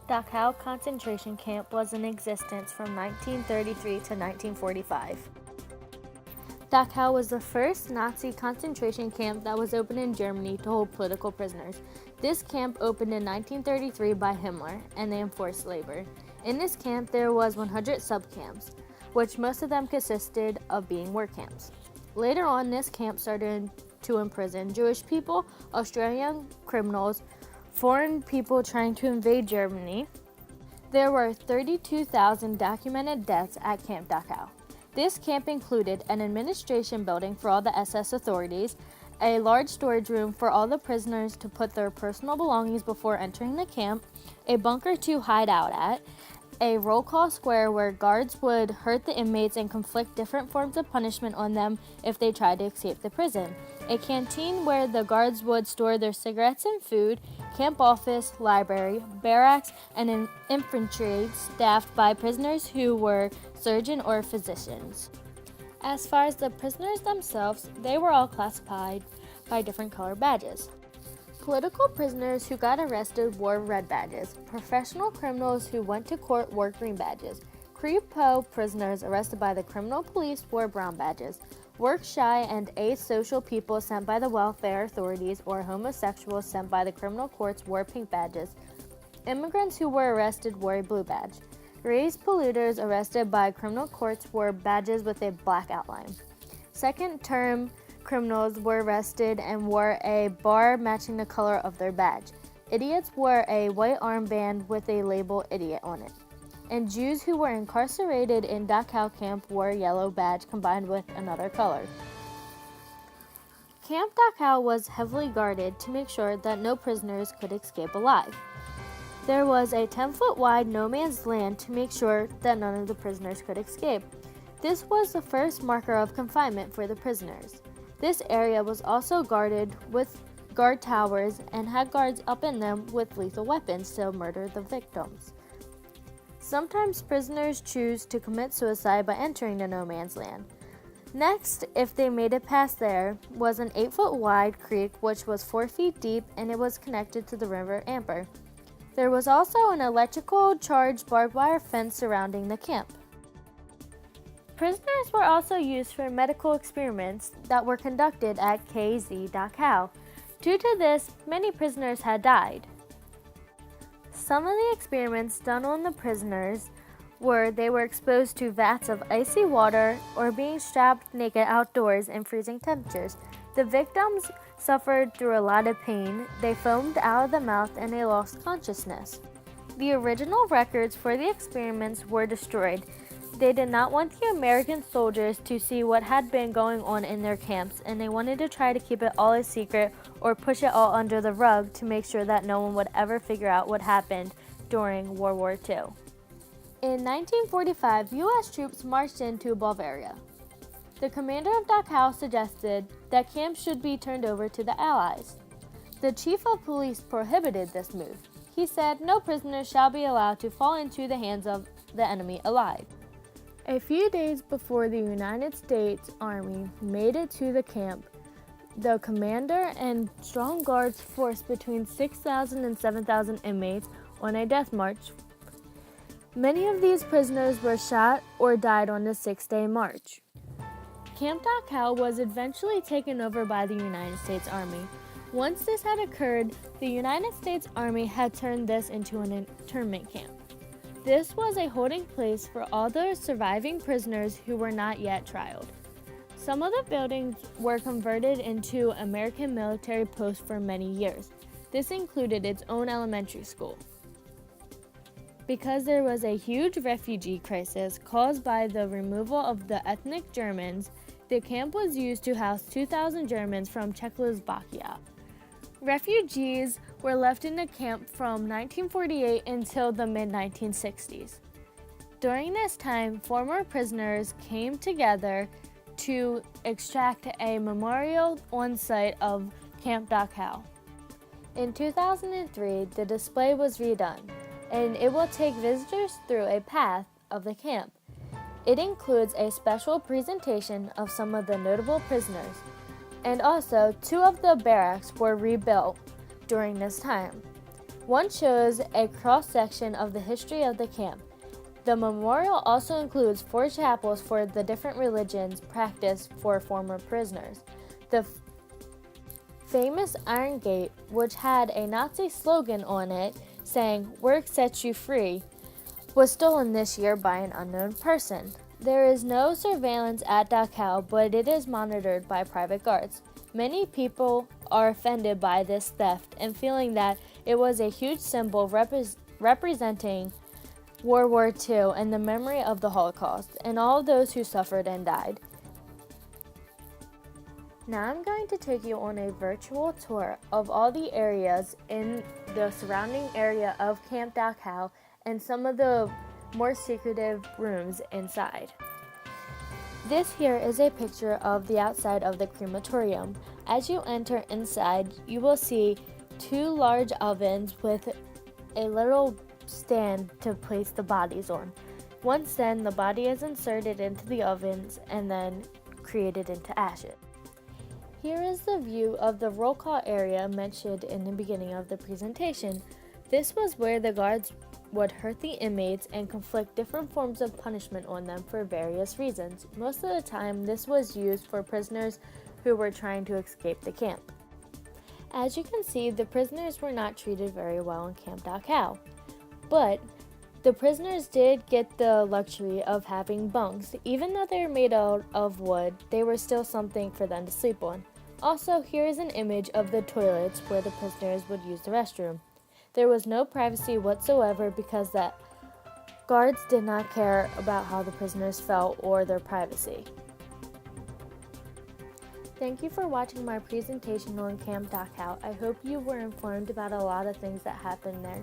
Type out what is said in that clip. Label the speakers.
Speaker 1: Dachau concentration camp was in existence from 1933 to 1945. Dachau was the first Nazi concentration camp that was opened in Germany to hold political prisoners. This camp opened in 1933 by Himmler, and they enforced labor. In this camp, there was 100 subcamps, which most of them consisted of being work camps. Later on, this camp started to imprison Jewish people, Australian criminals, foreign people trying to invade Germany. There were 32,000 documented deaths at Camp Dachau. This camp included an administration building for all the SS authorities, a large storage room for all the prisoners to put their personal belongings before entering the camp, a bunker to hide out at, a roll call square where guards would hurt the inmates and inflict different forms of punishment on them if they tried to escape the prison, a canteen where the guards would store their cigarettes and food, camp office, library, barracks, and an infirmary staffed by prisoners who were surgeons or physicians. As far as the prisoners themselves, they were all classified by different color badges. Political prisoners who got arrested wore red badges. Professional criminals who went to court wore green badges. Kripo prisoners arrested by the criminal police wore brown badges. Work-shy and asocial people sent by the welfare authorities or homosexuals sent by the criminal courts wore pink badges. Immigrants who were arrested wore a blue badge. Race polluters arrested by criminal courts wore badges with a black outline. Second-term criminals were arrested and wore a bar matching the color of their badge. Idiots wore a white armband with a label idiot on it. And Jews who were incarcerated in Dachau camp wore a yellow badge combined with another color. Camp Dachau was heavily guarded to make sure that no prisoners could escape alive. There was a 10-foot wide no man's land to make sure that none of the prisoners could escape. This was the first marker of confinement for the prisoners. This area was also guarded with guard towers and had guards up in them with lethal weapons to murder the victims. Sometimes prisoners choose to commit suicide by entering the no man's land. Next, if they made it past there, was an 8-foot wide creek which was 4 feet deep and it was connected to the river Amper. There was also an electrical charged barbed wire fence surrounding the camp. Prisoners were also used for medical experiments that were conducted at KZ Dachau. Due to this, many prisoners had died. Some of the experiments done on the prisoners were they were exposed to vats of icy water or being strapped naked outdoors in freezing temperatures. The victims suffered through a lot of pain, they foamed out of the mouth, and they lost consciousness. The original records for the experiments were destroyed. They did not want the American soldiers to see what had been going on in their camps, and they wanted to try to keep it all a secret or push it all under the rug to make sure that no one would ever figure out what happened during World War II. In 1945, U.S. troops marched into Bulgaria. The commander of Dachau suggested that camp should be turned over to the Allies. The chief of police prohibited this move. He said no prisoners shall be allowed to fall into the hands of the enemy alive. A few days before the United States Army made it to the camp, the commander and strong guards forced between 6,000 and 7,000 inmates on a death march. Many of these prisoners were shot or died on the 6-day march. Camp Dachau was eventually taken over by the United States Army. Once this had occurred, the United States Army had turned this into an internment camp. This was a holding place for all the surviving prisoners who were not yet trialed. Some of the buildings were converted into American military posts for many years. This included its own elementary school. Because there was a huge refugee crisis caused by the removal of the ethnic Germans, the camp was used to house 2,000 Germans from Czechoslovakia. Refugees were left in the camp from 1948 until the mid-1960s. During this time, former prisoners came together to extract a memorial on site of Camp Dachau. In 2003, the display was redone, and it will take visitors through a path of the camp. It includes a special presentation of some of the notable prisoners, and also 2 of the barracks were rebuilt during this time. One shows a cross-section of the history of the camp. The memorial also includes 4 chapels for the different religions practiced for former prisoners. The famous Iron Gate, which had a Nazi slogan on it saying, "Work sets you free," was stolen this year by an unknown person. There is no surveillance at Dachau, but it is monitored by private guards. Many people are offended by this theft and feeling that it was a huge symbol representing World War II and the memory of the Holocaust and all those who suffered and died. Now I'm going to take you on a virtual tour of all the areas in the surrounding area of Camp Dachau and some of the more secretive rooms inside. This here is a picture of the outside of the crematorium. As you enter inside, you will see 2 large ovens with a little stand to place the bodies on. Once then, the body is inserted into the ovens and then created into ashes. Here is the view of the roll call area mentioned in the beginning of the presentation. This was where the guards would hurt the inmates and inflict different forms of punishment on them for various reasons. Most of the time, this was used for prisoners who were trying to escape the camp. As you can see, the prisoners were not treated very well in Camp Dachau, but the prisoners did get the luxury of having bunks. Even though they were made out of wood, they were still something for them to sleep on. Also, here is an image of the toilets where the prisoners would use the restroom. There was no privacy whatsoever because the guards did not care about how the prisoners felt or their privacy. Thank you for watching my presentation on Camp Dachau. I hope you were informed about a lot of things that happened there.